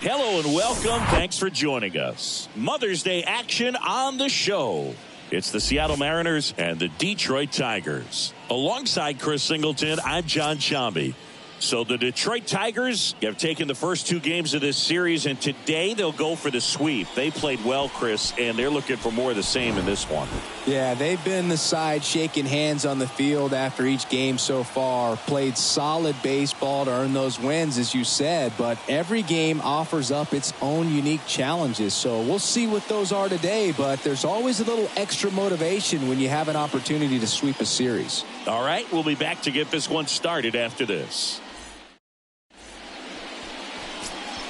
Hello and welcome. Thanks for joining us. Mother's Day action on the show. It's the Seattle Mariners and the Detroit Tigers. Alongside Chris Singleton, I'm John Chambi. So the Detroit Tigers have taken the first two games of this series, and today they'll go for the sweep. They played well, Chris, and they're looking for more of the same in this one. Yeah, they've been the side shaking hands on the field after each game so far. Played solid baseball to earn those wins, as you said, but every game offers up its own unique challenges. So we'll see what those are today, but there's always a little extra motivation when you have an opportunity to sweep a series. All right, we'll be back to get this one started after this.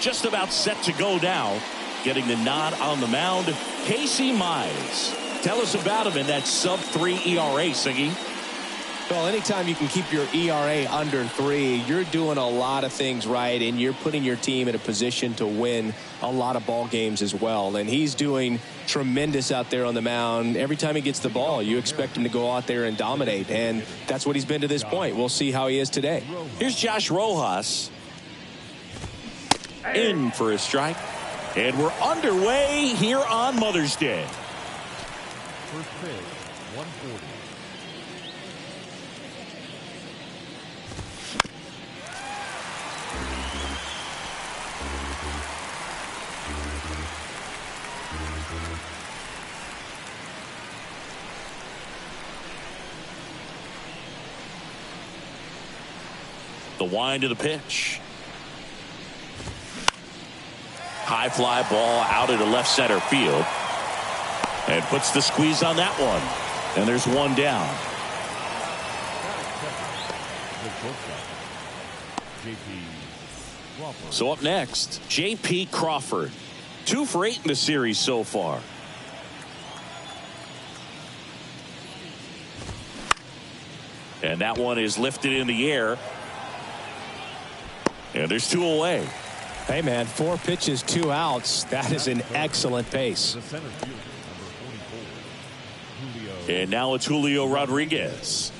Just about set to go now. Getting the nod on the mound, Casey Mize. Tell us about him in that sub-3 ERA, Siggy. Well, anytime you can keep your ERA under 3, you're doing a lot of things right, and you're putting your team in a position to win a lot of ball games as well. And he's doing tremendous out there on the mound. Every time he gets the ball, you expect him to go out there and dominate, and that's what he's been to this point. We'll see how he is today. Here's Josh Rojas. In for a strike. And we're underway here on Mother's Day. First pitch, 140. The wind of the pitch. High fly ball out into left center field. And puts the squeeze on that one. And there's one down. So up next, J.P. Crawford. 2 for 8 in the series so far. And that one is lifted in the air. And there's 2 away. Hey, man, 4 pitches, 2 outs. That is an excellent pace. And now it's Julio Rodriguez.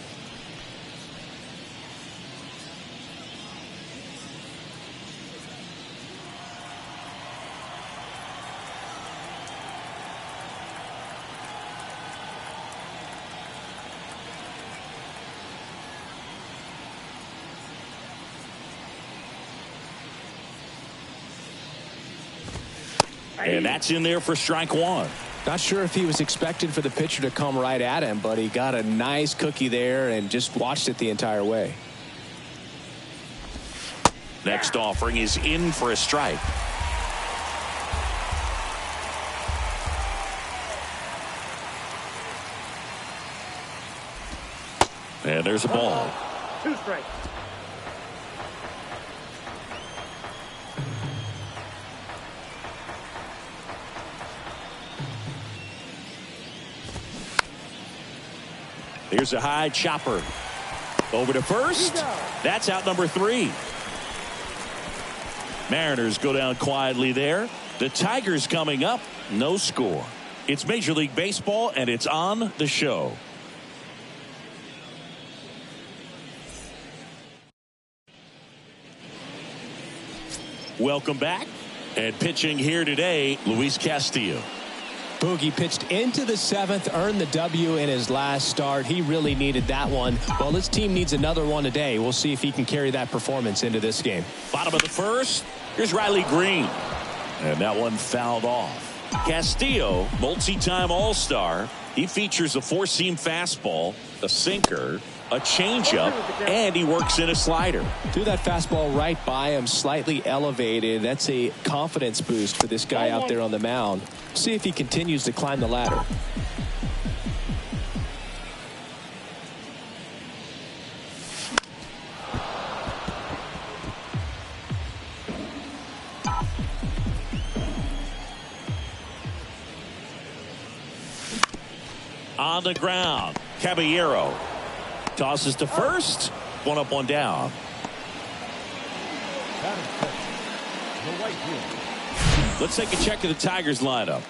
And that's in there for strike 1. Not sure if he was expecting for the pitcher to come right at him, but he got a nice cookie there and just watched it the entire way. Next offering is in for a strike. And there's a ball. 2 strikes. Here's a high chopper. Over to first. That's out number 3. Mariners go down quietly there. The Tigers coming up. No score. It's Major League Baseball, and it's on the show. Welcome back. And pitching here today, Luis Castillo. Boogie pitched into the 7th, earned the W in his last start. He really needed that one. Well, his team needs another one today. We'll see if he can carry that performance into this game. Bottom of the 1st. Here's Riley Green. And that one fouled off. Castillo, multi-time All-Star. He features a 4-seam fastball, a sinker, a changeup, and he works in a slider. Threw that fastball right by him, slightly elevated. That's a confidence boost for this guy out there on the mound. See if he continues to climb the ladder. On the ground, Caballero tosses to first. 1 up, 1 down. Let's take a check of the Tigers lineup.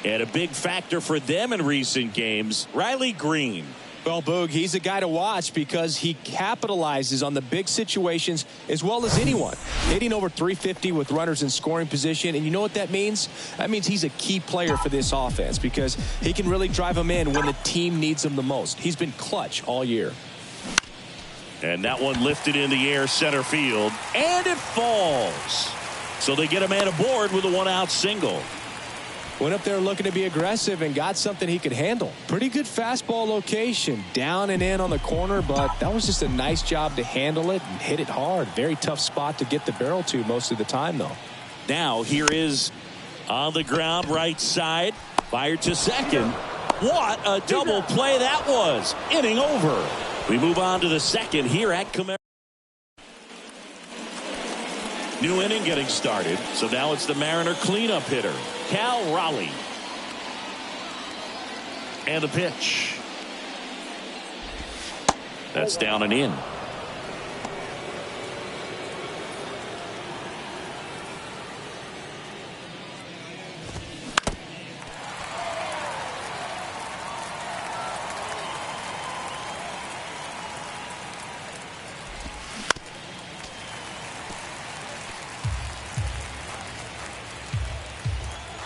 And a big factor for them in recent games, Riley Green. Well, Boog, he's a guy to watch because he capitalizes on the big situations as well as anyone. Hitting over 350 with runners in scoring position. And you know what that means? That means he's a key player for this offense because he can really drive them in when the team needs him the most. He's been clutch all year. And that one lifted in the air center field. And it falls. So they get a man aboard with a one-out single. Went up there looking to be aggressive and got something he could handle. Pretty good fastball location. Down and in on the corner, but that was just a nice job to handle it and hit it hard. Very tough spot to get the barrel to most of the time, though. Now here is on the ground right side. Fired to second. What a double play that was. Inning over. We move on to the second here at Camaro. New inning getting started. So now it's the Mariner cleanup hitter, Cal Raleigh. And the pitch. That's down and in.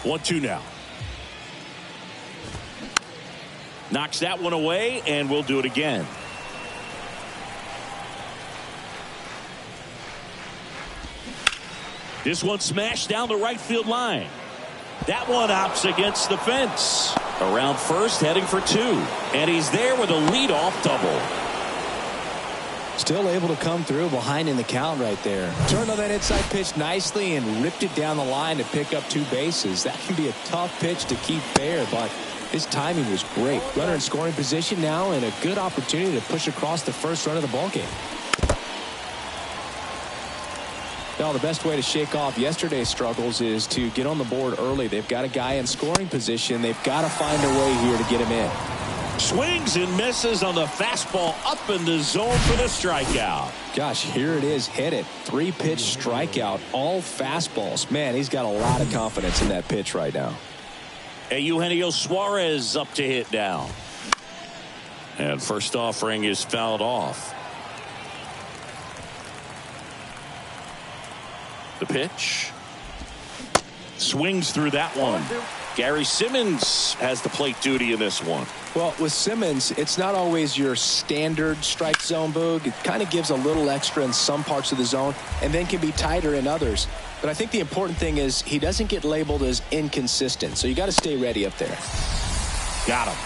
One, two now. Knocks that one away, and we'll do it again. This one smashed down the right field line. That one opts against the fence. Around first, heading for two. And he's there with a leadoff double. Still able to come through behind in the count right there. Turned on that inside pitch nicely and ripped it down the line to pick up two bases. That can be a tough pitch to keep fair, but his timing was great. Runner in scoring position now and a good opportunity to push across the first run of the ballgame. Now, the best way to shake off yesterday's struggles is to get on the board early. They've got a guy in scoring position. They've got to find a way here to get him in. Swings and misses on the fastball up in the zone for the strikeout. Gosh, here it is, hit it. 3-pitch strikeout, all fastballs. Man, he's got a lot of confidence in that pitch right now. Eugenio Suarez up to hit now. And first offering is fouled off. The pitch. Swings through that one. Gary Simmons has the plate duty in this one. Well, with Simmons, it's not always your standard strike zone, Boog. It kind of gives a little extra in some parts of the zone and then can be tighter in others. But I think the important thing is he doesn't get labeled as inconsistent. So you got to stay ready up there. Got him.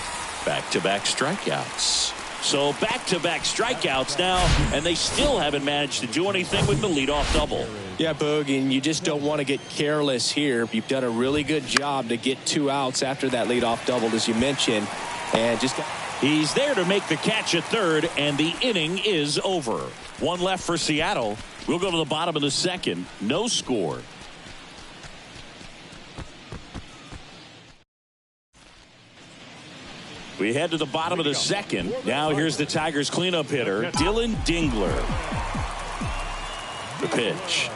Back-to-back strikeouts. So back-to-back strikeouts now, and they still haven't managed to do anything with the leadoff double. Yeah, Boog, and you just don't want to get careless here. You've done a really good job to get 2 outs after that leadoff double, as you mentioned. And just he's there to make the catch at third, and the inning is over. One left for Seattle. We'll go to the bottom of the second. No score. We head to the bottom of the second. Now here's the Tigers cleanup hitter, Dylan Dingler. The pitch.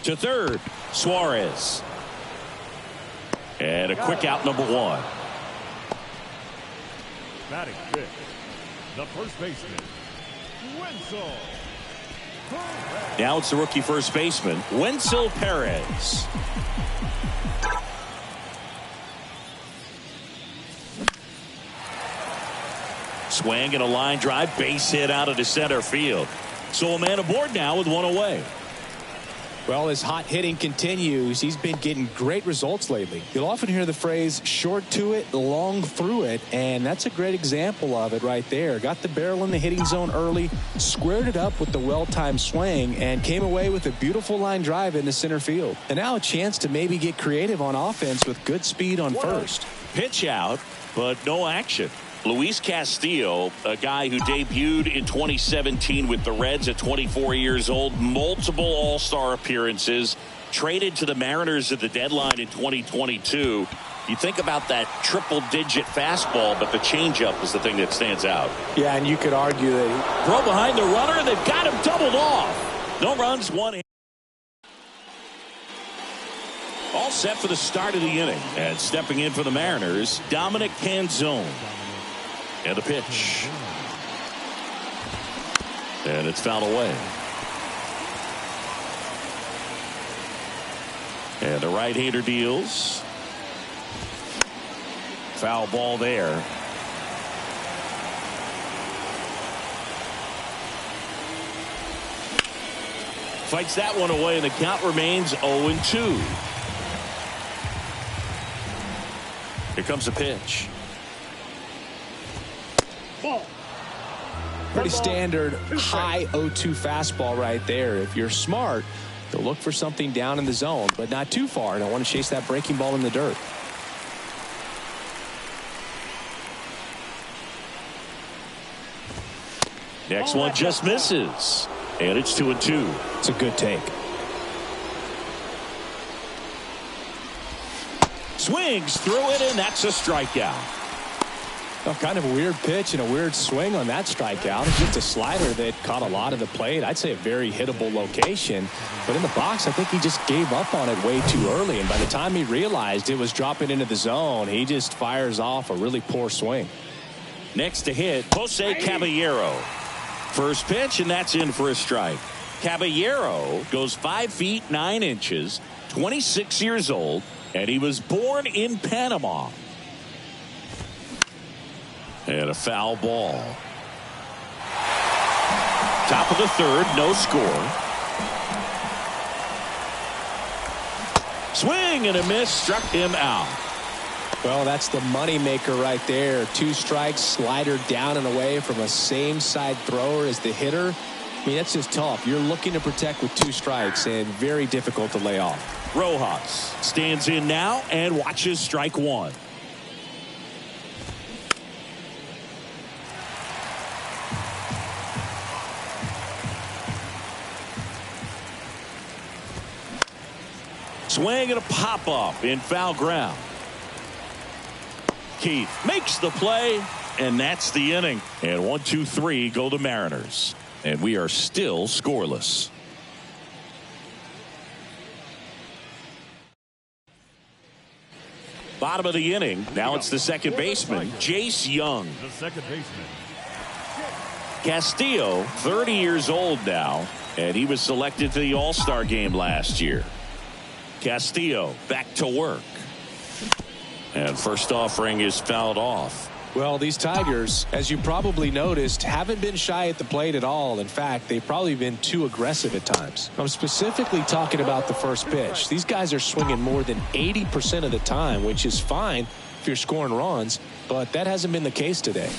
To third, Suarez. And a quick out, number one. Batting fifth, the first baseman, Wenzel. Now it's the rookie first baseman, Wenzel Perez. Swing and a line drive, base hit out of the center field. So a man aboard now with one away. Well, his hot hitting continues. He's been getting great results lately. You'll often hear the phrase short to it, long through it, and that's a great example of it right there. Got the barrel in the hitting zone early, squared it up with the well-timed swing, and came away with a beautiful line drive into center field. And now a chance to maybe get creative on offense with good speed on first. Pitch out, but no action. Luis Castillo, a guy who debuted in 2017 with the Reds at 24 years old, multiple all-star appearances, traded to the Mariners at the deadline in 2022. You think about that triple-digit fastball, but the changeup is the thing that stands out. Yeah, and you could argue that throw behind the runner, and they've got him doubled off. No runs, one hit. all set for the start of the inning. And stepping in for the Mariners, Dominic Canzone. And the pitch. And it's fouled away. And the right-hander deals. Foul ball there. Fights that one away, and the count remains 0-2. Here comes the pitch. Ball. Pretty standard high 0-2 fastball right there. If you're smart, you'll look for something down in the zone, but not too far. Don't want to chase that breaking ball in the dirt. Next one just misses. And it's 2-2. It's a good take. Swings through it, and that's a strikeout. Well, kind of a weird pitch and a weird swing on that strikeout. It's just a slider that caught a lot of the plate. I'd say a very hittable location. But in the box, I think he just gave up on it way too early. And by the time he realized it was dropping into the zone, he just fires off a really poor swing. Next to hit, Jose Caballero. First pitch, and that's in for a strike. Caballero goes 5 feet 9 inches, 26 years old, and he was born in Panama. And a foul ball. Top of the third, no score. Swing and a miss, struck him out. Well, that's the money maker right there. 2 strikes, slider down and away from a same side thrower as the hitter. I mean, that's just tough. You're looking to protect with 2 strikes and very difficult to lay off. Rojas stands in now and watches strike 1. Swing and a pop up in foul ground. Keith makes the play, and that's the inning. And 1-2-3 go the Mariners. And we are still scoreless. Bottom of the inning. Now it's the second baseman, Jace Young. The second baseman. Castillo, 30 years old now, and he was selected to the All-Star game last year. Castillo back to work. And first offering is fouled off. Well, these Tigers, as you probably noticed, haven't been shy at the plate at all. In fact, they've probably been too aggressive at times. I'm specifically talking about the first pitch. These guys are swinging more than 80% of the time, which is fine if you're scoring runs, but that hasn't been the case today.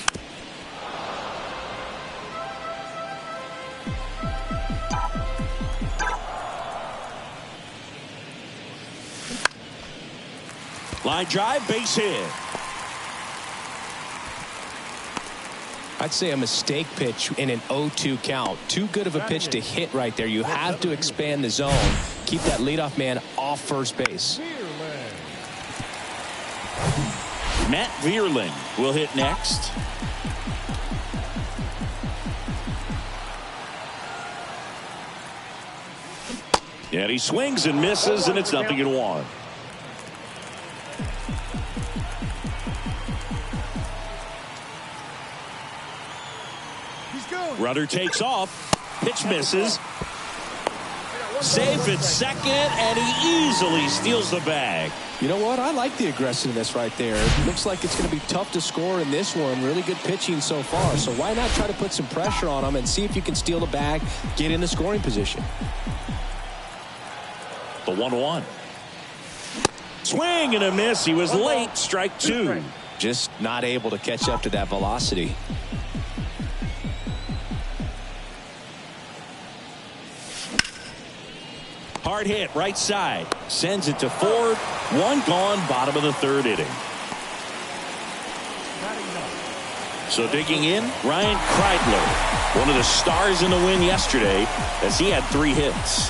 Line drive, base hit. I'd say a mistake pitch in an 0-2 count. Too good of a pitch to hit right there. You have to expand the zone. Keep that leadoff man off first base. Matt Vierling will hit next. And he swings and misses, and it's 0-1. Runner takes off. Pitch misses. Safe at second, and he easily steals the bag. You know what? I like the aggressiveness right there. It looks like it's going to be tough to score in this one. Really good pitching so far. So why not try to put some pressure on him and see if you can steal the bag, get in the scoring position. The 1-1. Swing and a miss. He was late. Strike 2. Just not able to catch up to that velocity. Hard hit right side. Sends it to Ford. 1 gone, bottom of the third inning. So digging in, Ryan Kreidler, one of the stars in the win yesterday, as he had 3 hits.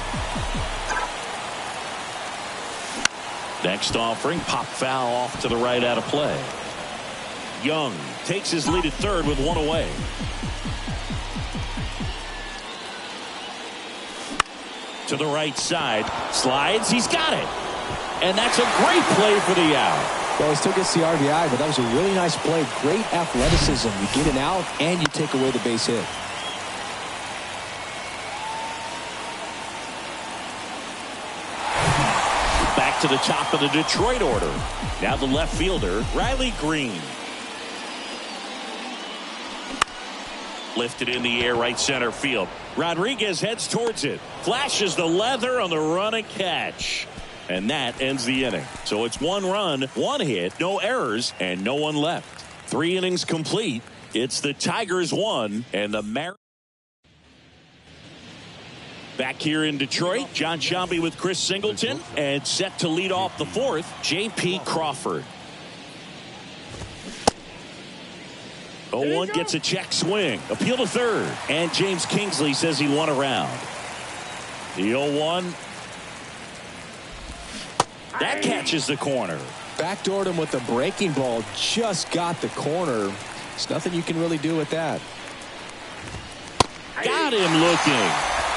Next offering, pop foul off to the right out of play. Young takes his lead at third with 1 away. To the right side, slides, he's got it. And that's a great play for the out. Well, he still gets the RBI, but that was a really nice play. Great athleticism. You get an out, and you take away the base hit. Back to the top of the Detroit order. Now the left fielder, Riley Green. Lifted in the air, right center field. Rodriguez heads towards it. Flashes the leather on the run and catch. And that ends the inning. So it's 1 run, 1 hit, no errors, and no one left. 3 innings complete. It's the Tigers 1 and the Mariners. Back here in Detroit, John Shambi with Chris Singleton, and set to lead off the 4th, J.P. Crawford. 0-1 gets a check swing. Appeal to third. And James Kingsley says he won a round. The 0-1. That catches the corner. Backdoored him with the breaking ball. Just got the corner. There's nothing you can really do with that. Got him looking.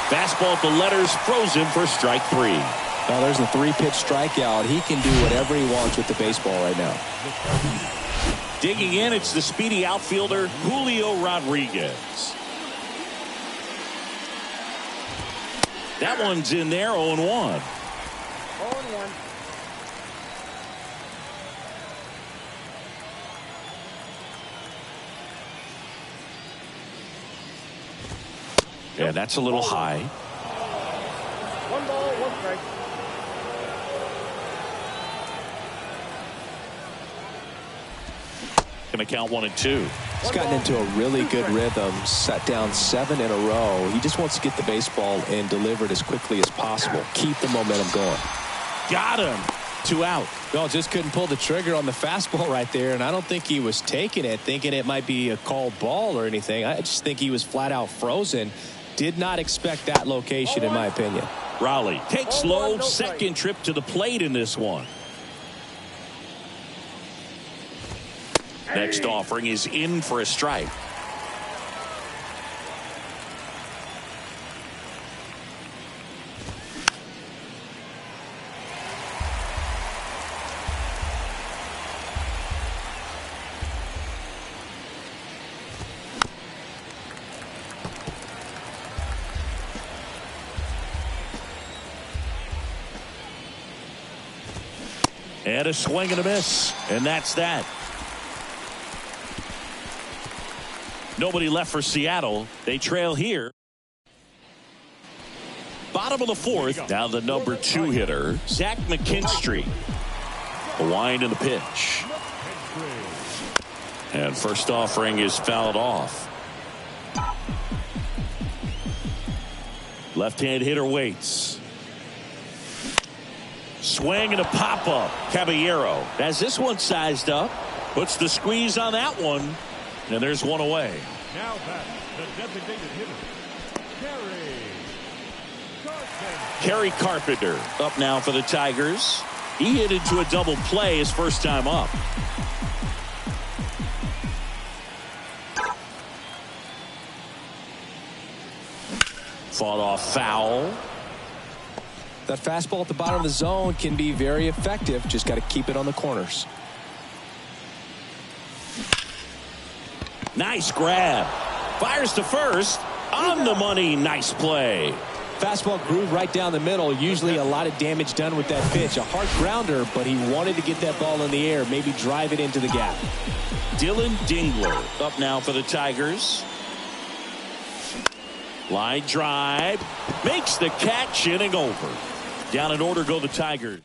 Fastball at the letters, frozen for strike 3. Now there's a 3-pitch strikeout. He can do whatever he wants with the baseball right now. Digging in, it's the speedy outfielder, Julio Rodriguez. That one's in there, 0-1. 0-1. Yeah, that's a little high. 1 ball, 1 strike. Gonna count 1 and 2. He's gotten into a really good rhythm. Sat down 7 in a row. He just wants to get the baseball and deliver it as quickly as possible. Keep the momentum going. Got him. 2 out. No, just couldn't pull the trigger on the fastball right there, and I don't think he was taking it, thinking it might be a called ball or anything. I just think he was flat out frozen. Did not expect that location, in my opinion. Raleigh takes slow, second trip to the plate in this one. Next offering is in for a strike. And a swing and a miss. And that's that. Nobody left for Seattle. They trail here. Bottom of the 4th. Now the number 2 hitter, Zach McKinstry. A wind in the pitch. And first offering is fouled off. Left-hand hitter waits. Swing and a pop-up. Caballero has this one sized up. Puts the squeeze on that one. And there's 1 away. Now back, the designated hitter, Kerry Carpenter up now for the Tigers. He hit into a double play his first time up. Fought off foul. That fastball at the bottom of the zone can be very effective. Just got to keep it on the corners. Nice grab. Fires to first. On the money. Nice play. Fastball groove right down the middle. Usually a lot of damage done with that pitch. A hard grounder, but he wanted to get that ball in the air. Maybe drive it into the gap. Dylan Dingler up now for the Tigers. Line drive. Makes the catch. Inning over. Down in order go the Tigers.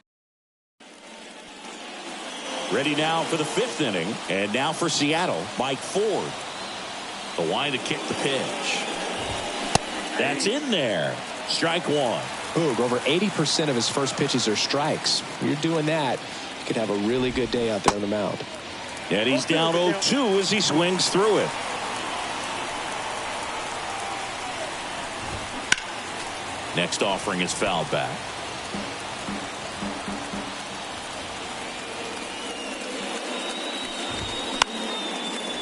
Ready now for the 5th inning. And now for Seattle, Mike Ford. The wind to kick the pitch. That's in there. Strike 1. Boog, over 80% of his first pitches are strikes. When you're doing that, you could have a really good day out there on the mound. And he's down 0-2 as he swings through it. Next offering is fouled back.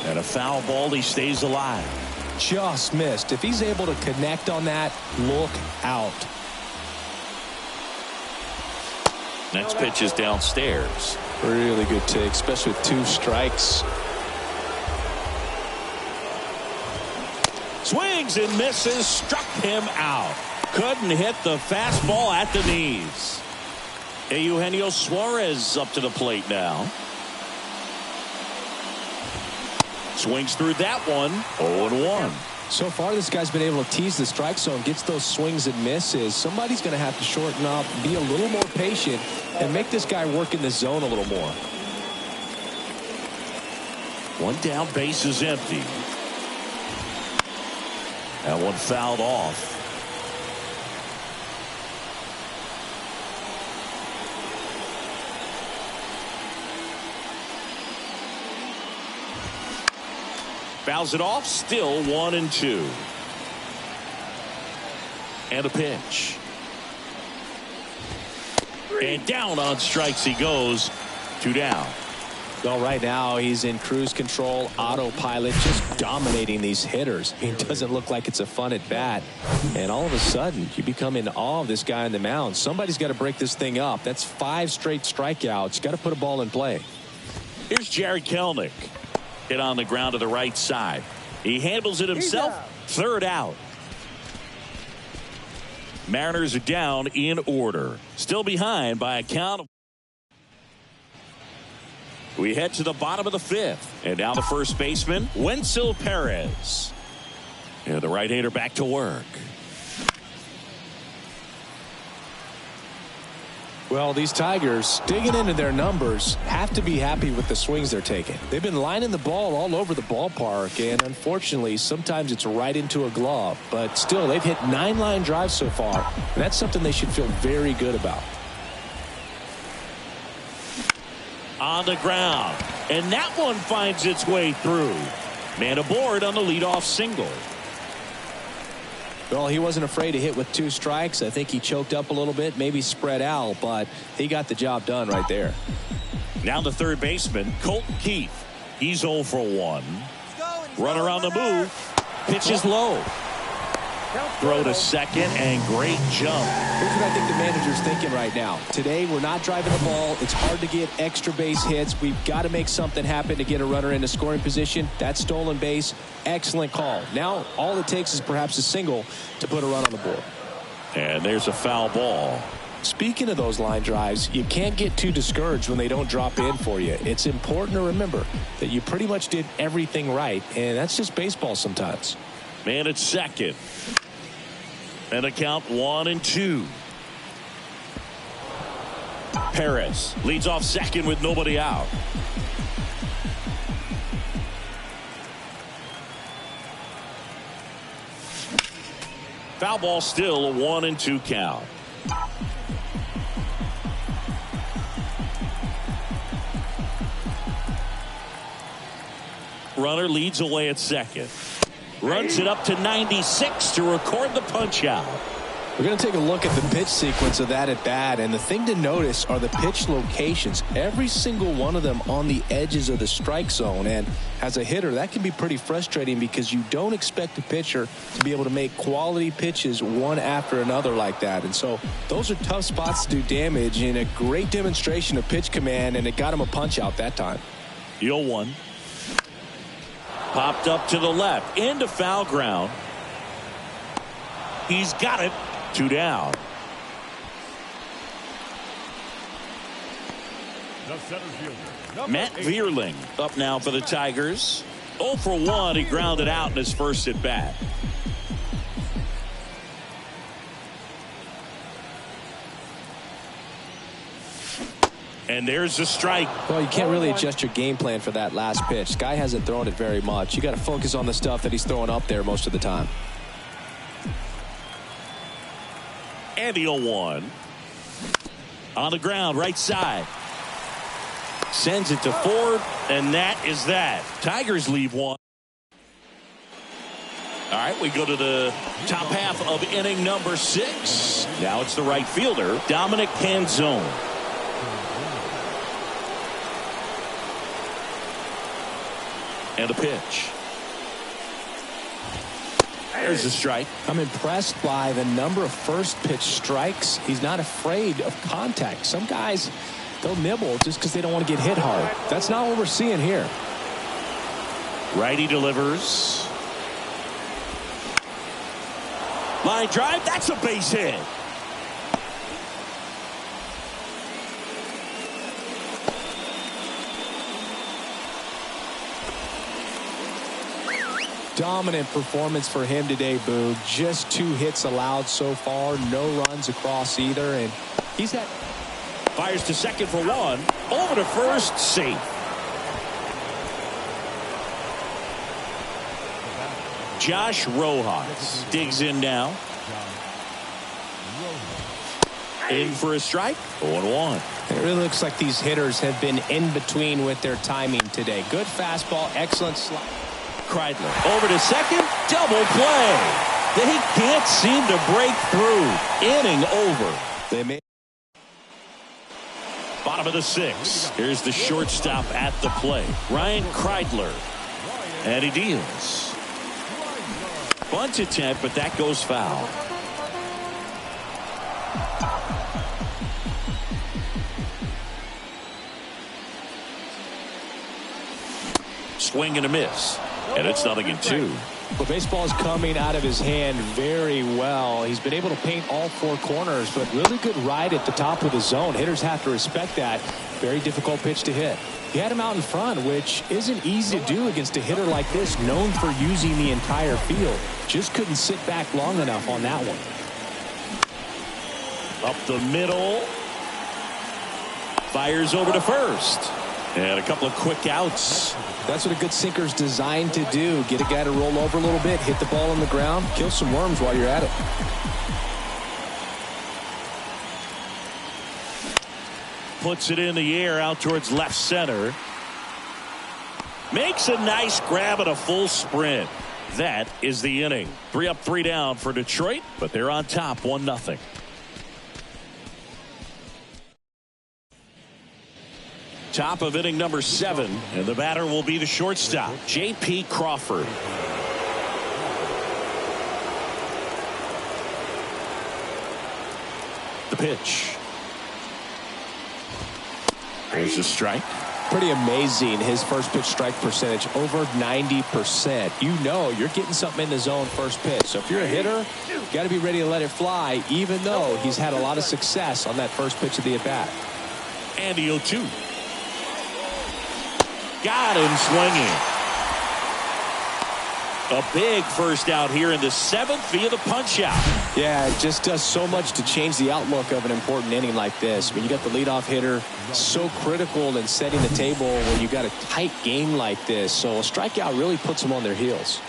And a foul ball, he stays alive. Just missed. If he's able to connect on that, look out. Next pitch is downstairs. Really good take, especially with 2 strikes. Swings and misses, struck him out. Couldn't hit the fastball at the knees. Eugenio Suarez up to the plate now. Swings through that one. 0-1. So far, this guy's been able to tease the strike zone, gets those swings and misses. Somebody's going to have to shorten up, be a little more patient, and make this guy work in the zone a little more. One down, base is empty. That one fouled off. Fouls it off, still 1-2. And a pitch. And down on strikes he goes. 2 down. Well, right now he's in cruise control, autopilot, just dominating these hitters. It doesn't look like it's a fun at bat. And all of a sudden, you become in awe of this guy on the mound. Somebody's got to break this thing up. That's 5 straight strikeouts. Got to put a ball in play. Here's Jared Kelenic. Hit on the ground to the right side. He handles it himself. 3rd out. Mariners are down in order. Still behind by a count of. We head to the bottom of the 5th. And now the first baseman, Wenzel Perez. And the right-hander back to work. Well, these Tigers, digging into their numbers, have to be happy with the swings they're taking. They've been lining the ball all over the ballpark, and unfortunately, sometimes it's right into a glove. But still, they've hit 9 line drives so far, and that's something they should feel very good about. On the ground, and that one finds its way through. Man aboard on the leadoff single. Well, he wasn't afraid to hit with 2 strikes. I think he choked up a little bit, maybe spread out, but he got the job done right there. Now the third baseman, Colton Keith. He's 0 for 1. Runner on the move. Pitch is low. Throw to second, and great jump. Here's what I think the manager's thinking right now. Today, we're not driving the ball. It's hard to get extra base hits. We've got to make something happen to get a runner into scoring position. That stolen base, excellent call. Now, all it takes is perhaps a single to put a run on the board. And there's a foul ball. Speaking of those line drives, you can't get too discouraged when they don't drop in for you. It's important to remember that you pretty much did everything right, and that's just baseball sometimes. Man at second. And a count 1-2. Perez leads off second with nobody out. Foul ball, still a 1-2 count. Runner leads away at second. Runs it up to 96 to record the punch out. We're going to take a look at the pitch sequence of that at bat, and the thing to notice are the pitch locations. Every single one of them on the edges of the strike zone, and as a hitter, that can be pretty frustrating because you don't expect a pitcher to be able to make quality pitches one after another like that. And so those are tough spots to do damage, and a great demonstration of pitch command, and it got him a punch out that time. 0-1. Popped up to the left into foul ground. He's got it. 2 down. The center fielder, Matt 8. Vierling up now for the Tigers. 0 for 1. He grounded out in his first at bat. And there's the strike. Well, you can't really adjust your game plan for that last pitch. Guy hasn't thrown it very much. You got to focus on the stuff that he's throwing up there most of the time. And the 0-1. On the ground, right side. Sends it to Ford, and that is that. Tigers leave 1. All right, we go to the top half of inning number 6. Now it's the right fielder, Dominic Canzone. And a pitch. There's a strike. I'm impressed by the number of first pitch strikes. He's not afraid of contact. Some guys, they'll nibble just because they don't want to get hit hard. That's not what we're seeing here. Righty delivers. Line drive. That's a base hit. Dominant performance for him today, Boog. Just 2 hits allowed so far. No runs across either. And he's had. Fires to second for 1. Over to first. Safe. Josh Rojas digs in now. In for a strike. 0-1. It really looks like these hitters have been in between with their timing today. Good fastball, excellent slide. Kreidler over to second. Double play. They can't seem to break through. Inning over. They made. Bottom of the 6th. Here's the shortstop at the plate. Ryan Kreidler. And he deals. Bunt attempt, but that goes foul. Swing and a miss. And it's 0-2. Well, baseball is coming out of his hand very well. He's been able to paint all 4 corners, but really good ride at the top of the zone. Hitters have to respect that. Very difficult pitch to hit. He had him out in front, which isn't easy to do against a hitter like this, known for using the entire field. Just couldn't sit back long enough on that one. Up the middle. Fires over to first. And a couple of quick outs. That's what a good sinker's designed to do. Get a guy to roll over a little bit, hit the ball on the ground, kill some worms while you're at it. Puts it in the air out towards left center. Makes a nice grab at a full sprint. That is the inning. 3 up, 3 down for Detroit, but they're on top 1-0. Top of inning number 7, and the batter will be the shortstop, J.P. Crawford. The pitch. There's a strike. Pretty amazing, his first pitch strike percentage, over 90%. You know you're getting something in the zone first pitch. So if you're a hitter, you got to be ready to let it fly, even though he's had a lot of success on that first pitch of the at-bat. And the 0-2. Got him swinging. A big first out here in the 7th via the punch out. Yeah, it just does so much to change the outlook of an important inning like this. When you got the leadoff hitter, so critical in setting the table when you got a tight game like this. So a strikeout really puts them on their heels.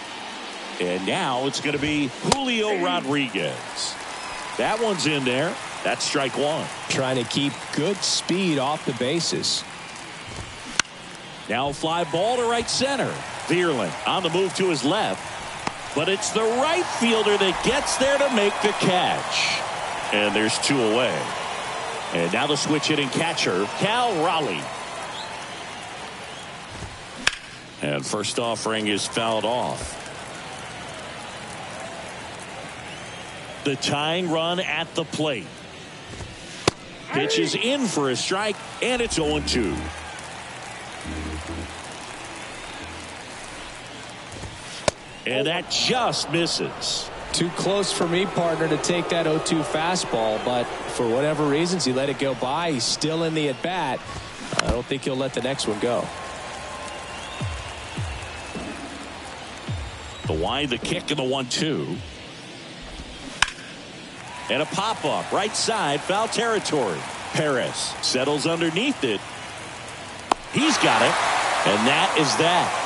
And now it's going to be Julio Rodriguez. That one's in there. That's strike 1. Trying to keep good speed off the bases. Now fly ball to right center. Vierling on the move to his left. But it's the right fielder that gets there to make the catch. And there's 2 away. And now the switch hitting catcher, Cal Raleigh. And first offering is fouled off. The tying run at the plate. Pitch is in for a strike, and it's 0-2. And that just misses. Too close for me, partner, to take that 0-2 fastball, but for whatever reasons, he let it go by. He's still in the at-bat. I don't think he'll let the next one go. The wide, the kick, and the 1-2. And a pop-up, right side, foul territory. Perez settles underneath it. He's got it, and that is that.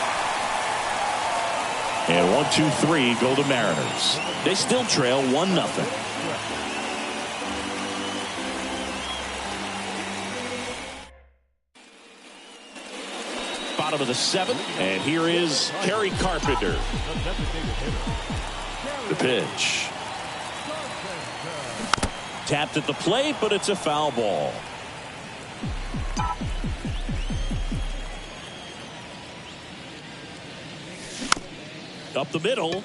And 1, 2, 3 go the Mariners. They still trail 1-0. Bottom of the 7th, and here is Kerry Carpenter. The pitch. Tapped at the plate, but it's a foul ball. Up the middle.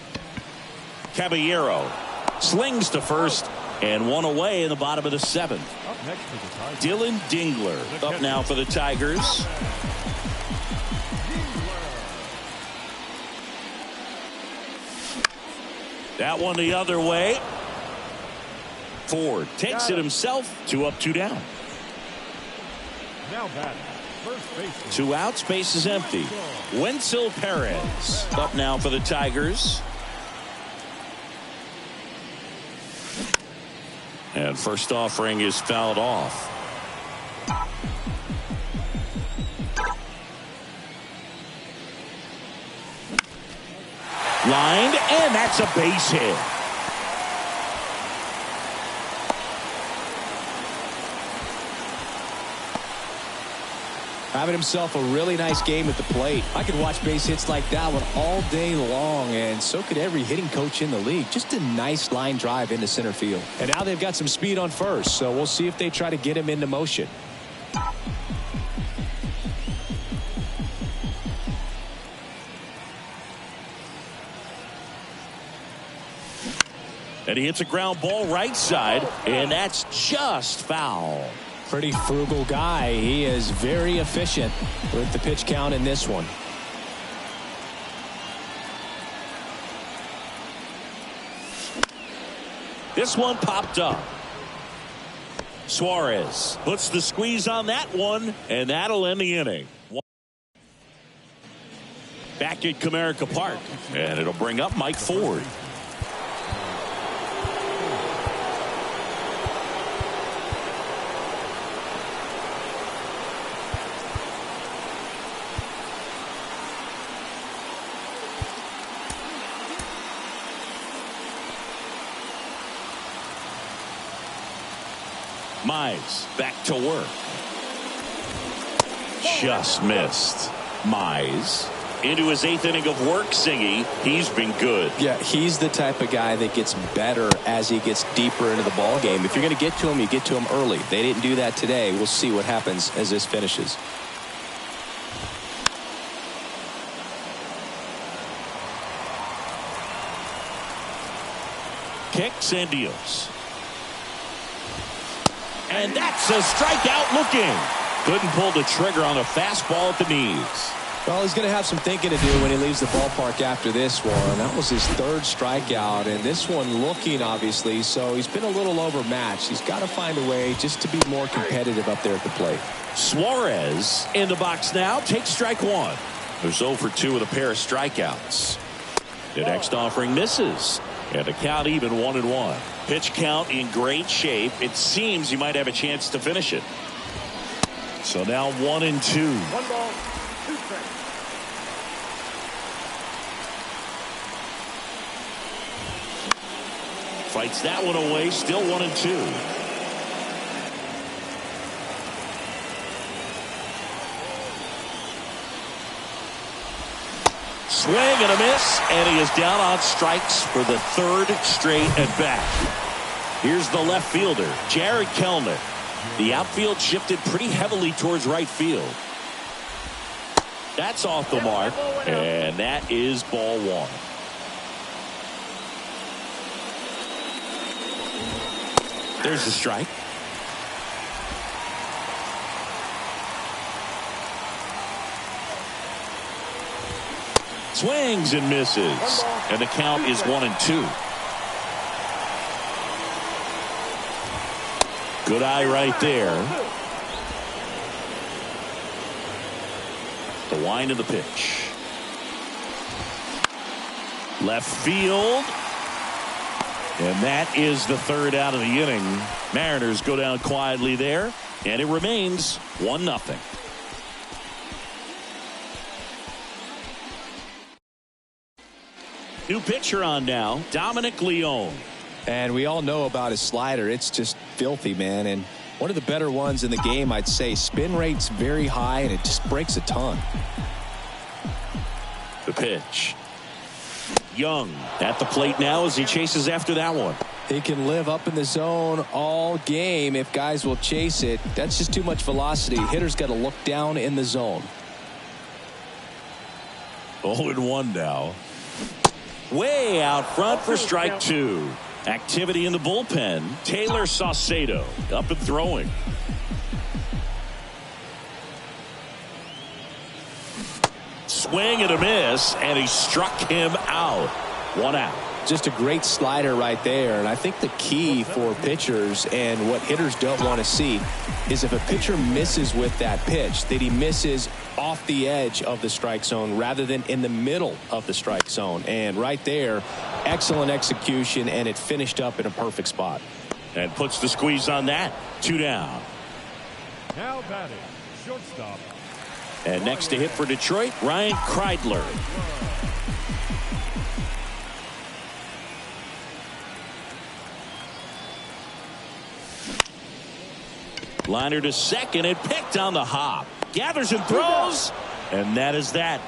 Caballero slings to first, and one away in the bottom of the 7th. Up next for the Tigers. Dylan Dingler up now for the Tigers. That one the other way. Ford takes it himself. 2 up, 2 down. Now batting. First base. 2 outs, base is empty. Wenzel Perez up now for the Tigers. And first offering is fouled off. Lined, and that's a base hit. Having himself a really nice game at the plate. I could watch base hits like that one all day long, and so could every hitting coach in the league. Just a nice line drive into center field. And now they've got some speed on first, so we'll see if they try to get him into motion. And he hits a ground ball right side, and that's just foul. Pretty frugal guy. He is very efficient with the pitch count in this one. This one popped up. Suarez puts the squeeze on that one, and that'll end the inning. Back at Comerica Park, and it'll bring up Mike Ford. Mize back to work. Just missed. Mize into his 8th inning of work. Singy, he's been good. Yeah, he's the type of guy that gets better as he gets deeper into the ball game. If you're going to get to him, you get to him early. They didn't do that today. We'll see what happens as this finishes. Kicks and deals. And that's a strikeout looking. Couldn't pull the trigger on a fastball at the knees. Well, he's going to have some thinking to do when he leaves the ballpark after this one. That was his 3rd strikeout, and this one looking, obviously, so he's been a little overmatched. He's got to find a way just to be more competitive up there at the plate. Suarez in the box now. Takes strike 1. There's 0 for 2 with a pair of strikeouts. The next offering misses. And the count even 1-1. Pitch count in great shape. It seems he might have a chance to finish it. So now 1-2. 1 ball, 2 strikes. Fights that one away. Still 1-2. Swing and a miss, and he is down on strikes for the 3rd straight at bat. Here's the left fielder, Jared Kellner. The outfield shifted pretty heavily towards right field. That's off the mark, and that is ball 1. There's the strike. Swings and misses, and the count is 1-2. Good eye right there. The wind of the pitch. Left field. And that is the 3rd out of the inning. Mariners go down quietly there, and it remains 1-0. New pitcher on now, Dominic Leone. And we all know about his slider. It's just filthy, man. And one of the better ones in the game, I'd say. Spin rate's very high, and it just breaks a ton. The pitch. Young at the plate now as he chases after that one. He can live up in the zone all game if guys will chase it. That's just too much velocity. Hitter's got to look down in the zone. 0-1 now. Way out front for strike two. Activity in the bullpen. Taylor Saucedo up and throwing. Swing and a miss, and he struck him out. 1 out. Just a great slider right there. And I think the key for pitchers and what hitters don't want to see is if a pitcher misses with that pitch, that he misses off the edge of the strike zone rather than in the middle of the strike zone. And right there, excellent execution, and it finished up in a perfect spot. And puts the squeeze on that. 2 down. Now batting, shortstop. And next to hit for Detroit, Ryan Kreidler. Liner to second and picked on the hop. Gathers and throws. And that is that.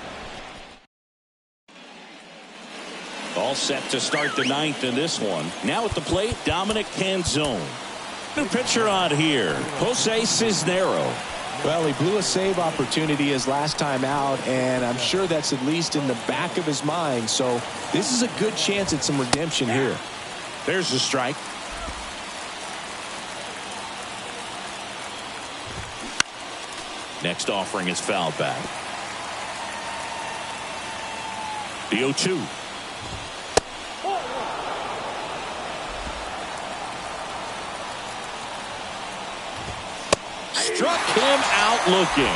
All set to start the 9th in this one. Now at the plate, Dominic Canzone. New pitcher on here, Jose Cisnero. Well, he blew a save opportunity his last time out, and I'm sure that's at least in the back of his mind. So this is a good chance at some redemption here. There's the strike. Next offering is fouled back. The 0-2. Struck him out looking.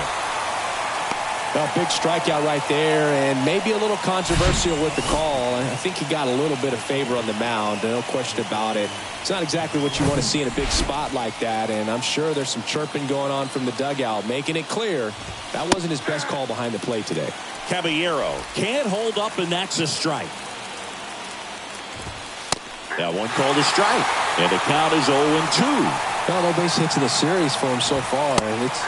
A big strikeout right there, and maybe a little controversial with the call. I think he got a little bit of favor on the mound, no question about it. It's not exactly what you want to see in a big spot like that, and I'm sure there's some chirping going on from the dugout, making it clear that wasn't his best call behind the plate today. Caballero can't hold up, and that's a strike. That one called a strike, and the count is 0-2. Well, no base hits in the series for him so far, and it's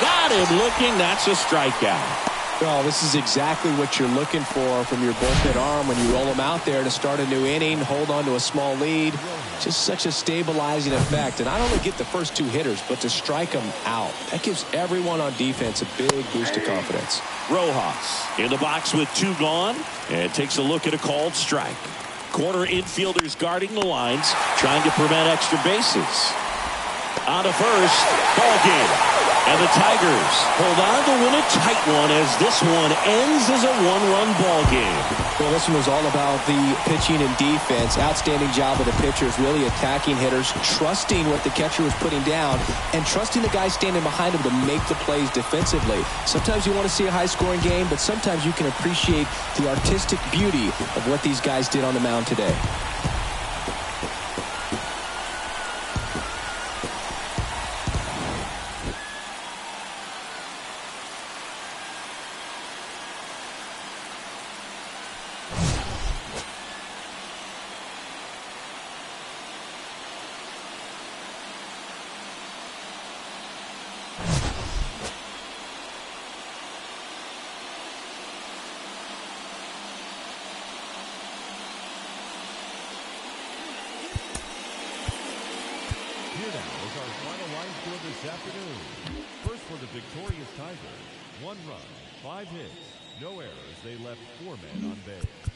got him looking. That's a strikeout. well, this is exactly what you're looking for from your bullpen arm when you roll them out there to start a new inning, hold on to a small lead. Just such a stabilizing effect, and not only get the first 2 hitters, but to strike them out. That gives everyone on defense a big boost of confidence. Rojas in the box with 2 gone, and takes a look at a called strike. Corner infielders guarding the lines, trying to prevent extra bases. On to first, ball game. And the Tigers hold on to win a tight one as this one ends as a 1-run ball game. Well, this one was all about the pitching and defense. Outstanding job of the pitchers, really attacking hitters, trusting what the catcher was putting down, and trusting the guys standing behind him to make the plays defensively. Sometimes you want to see a high-scoring game, but sometimes you can appreciate the artistic beauty of what these guys did on the mound today. This afternoon. First for the victorious Tigers. 1 run, 5 hits, no errors. They left 4 men on base.